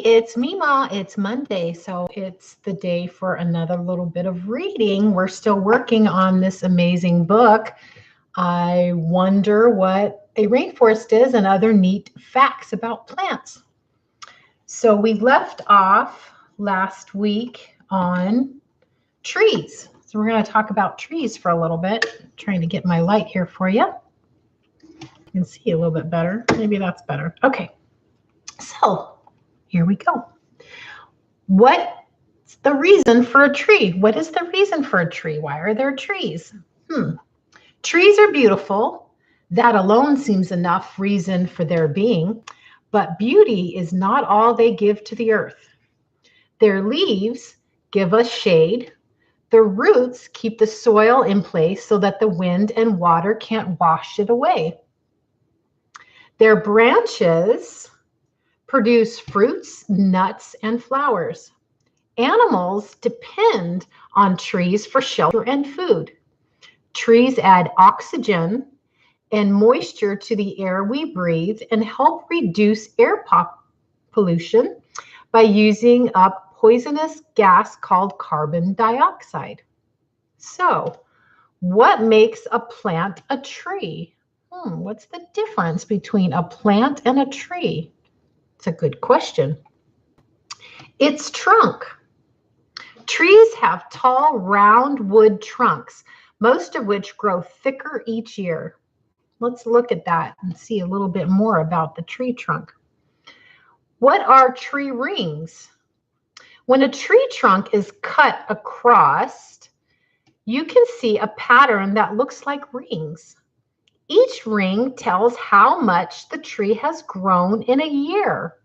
it's Mema. It's Monday, so it's the day for another little bit of reading. We're still working on this amazing book. I wonder what a rainforest is and other neat facts about plants. So we left off last week on trees. So we're going to talk about trees for a little bit. I'm trying to get my light here for you. You can see a little bit better. Maybe that's better. Okay. So here we go. What's the reason for a tree? What is the reason for a tree? Why are there trees? Trees are beautiful. That alone seems enough reason for their being. But beauty is not all they give to the earth. Their leaves give us shade. The roots keep the soil in place so that the wind and water can't wash it away. Their branches produce fruits, nuts, and flowers. Animals depend on trees for shelter and food. Trees add oxygen and moisture to the air we breathe and help reduce air pollution by using up poisonous gas called carbon dioxide. So, what makes a plant a tree? What's the difference between a plant and a tree? It's a good question. Its trunk. Trees have tall, round wood trunks, most of which grow thicker each year. Let's look at that and see a little bit more about the tree trunk. What are tree rings? When a tree trunk is cut across, you can see a pattern that looks like rings. Each ring tells how much the tree has grown in a year.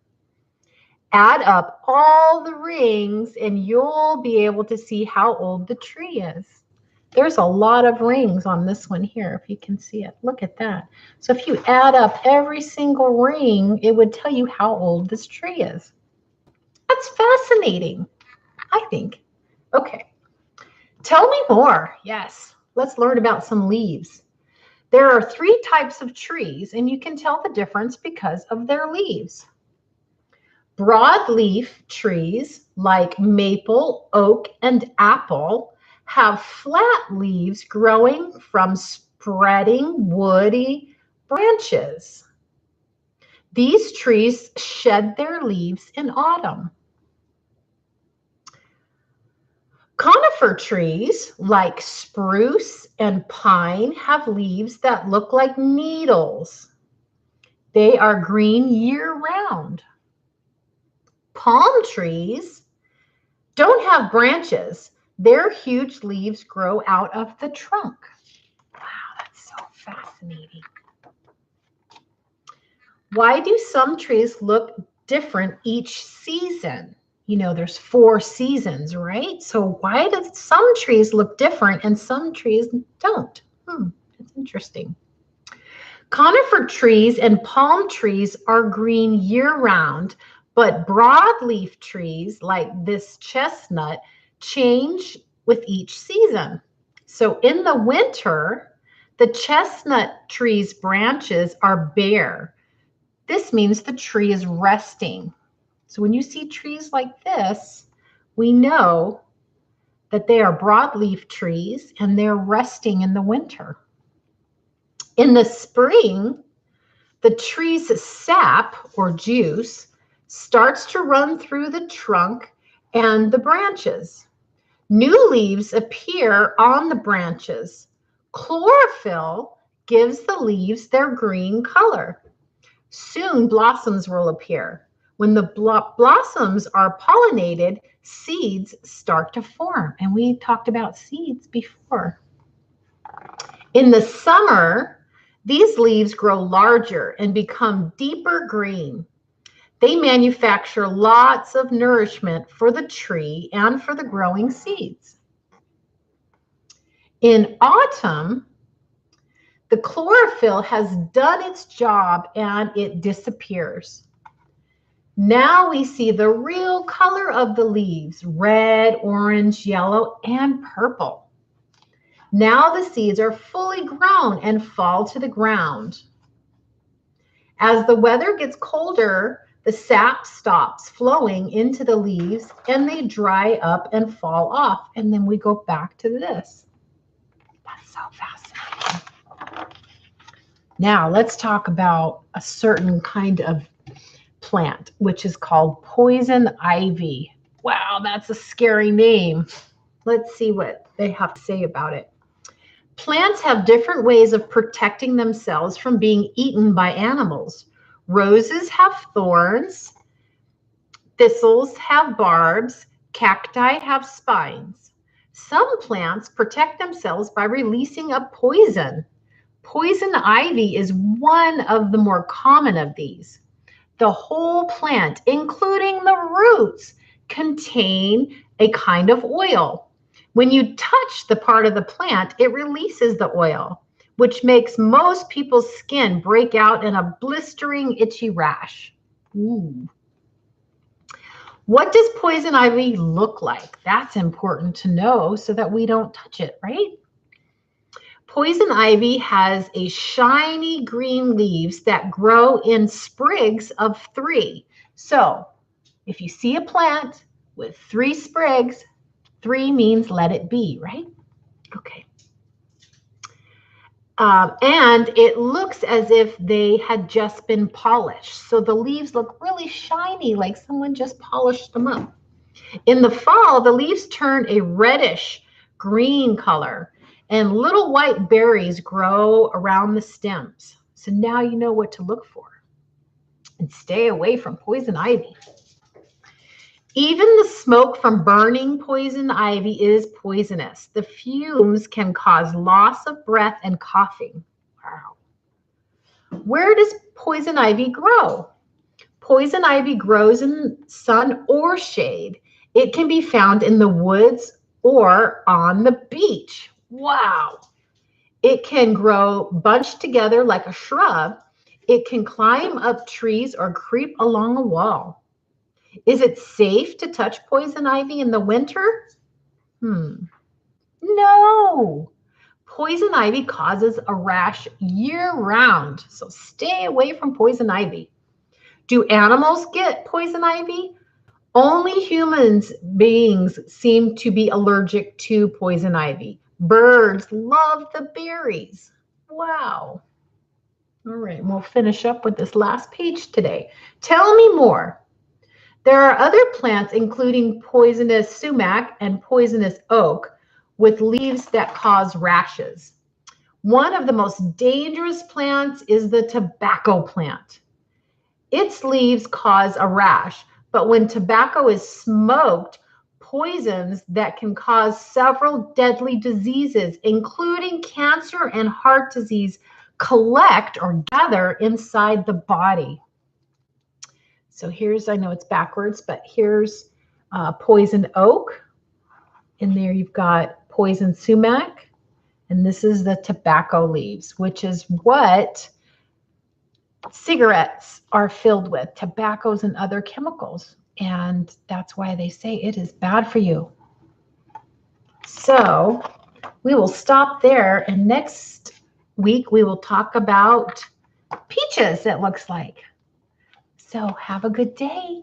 Add up all the rings and you'll be able to see how old the tree is. There's a lot of rings on this one here, if you can see it. Look at that. So if you add up every single ring, it would tell you how old this tree is. That's fascinating, I think. Okay, tell me more. Yes, let's learn about some leaves. There are 3 types of trees, and you can tell the difference because of their leaves. Broadleaf trees like maple, oak, and apple have flat leaves growing from spreading woody branches. These trees shed their leaves in autumn. Conifer trees like spruce and pine have leaves that look like needles. They are green year-round. Palm trees don't have branches. Their huge leaves grow out of the trunk. Wow, that's so fascinating. Why do some trees look different each season? You know, there's 4 seasons, right? So why do some trees look different and some trees don't? That's interesting. Conifer trees and palm trees are green year-round, but broadleaf trees like this chestnut change with each season. So in the winter, the chestnut tree's branches are bare. This means the tree is resting. So when you see trees like this, we know that they are broadleaf trees and they're resting in the winter. In the spring, the tree's sap or juice starts to run through the trunk and the branches. New leaves appear on the branches. Chlorophyll gives the leaves their green color. Soon blossoms will appear. When the blossoms are pollinated, seeds start to form. And we talked about seeds before. In the summer, these leaves grow larger and become deeper green. They manufacture lots of nourishment for the tree and for the growing seeds. In autumn, the chlorophyll has done its job and it disappears. Now we see the real color of the leaves, red, orange, yellow, and purple. Now the seeds are fully grown and fall to the ground. As the weather gets colder, The sap stops flowing into the leaves and they dry up and fall off. And then we go back to this. That's so fascinating. Now let's talk about a certain kind of plant, which is called poison ivy. Wow, that's a scary name. Let's see what they have to say about it. Plants have different ways of protecting themselves from being eaten by animals. Roses have thorns, thistles have barbs, cacti have spines. Some plants protect themselves by releasing a poison. Poison ivy is one of the more common of these. The whole plant, including the roots, contain a kind of oil. When you touch the part of the plant, it releases the oil, which makes most people's skin break out in a blistering, itchy rash. Ooh. What does poison ivy look like? That's important to know so that we don't touch it, right? Poison ivy has a shiny green leaves that grow in sprigs of 3. So if you see a plant with 3 sprigs, 3 means let it be, right? Okay. And it looks as if they had just been polished. So the leaves look really shiny, like someone just polished them up. In the fall, the leaves turn a reddish green color and little white berries grow around the stems. So now you know what to look for. And stay away from poison ivy. Even the smoke from burning poison ivy is poisonous. The fumes can cause loss of breath and coughing. Wow. Where does poison ivy grow? Poison ivy grows in sun or shade. It can be found in the woods or on the beach. Wow. It can grow bunched together like a shrub. It can climb up trees or creep along a wall. Is it safe to touch poison ivy in the winter? No. Poison ivy causes a rash year-round, so stay away from poison ivy. Do animals get poison ivy? Only humans beings seem to be allergic to poison ivy. Birds love the berries. Wow. All right, we'll finish up with this last page today. Tell me more. There are other plants, including poisonous sumac and poisonous oak, with leaves that cause rashes. One of the most dangerous plants is the tobacco plant. Its leaves cause a rash, but when tobacco is smoked, poisons that can cause several deadly diseases, including cancer and heart disease, collect or gather inside the body. So here's, I know it's backwards, but here's poison oak. And there you've got poison sumac. And this is the tobacco leaves, which is what cigarettes are filled with, tobaccos and other chemicals. And that's why they say it is bad for you. So we will stop there. And next week, we will talk about peaches, it looks like. So have a good day.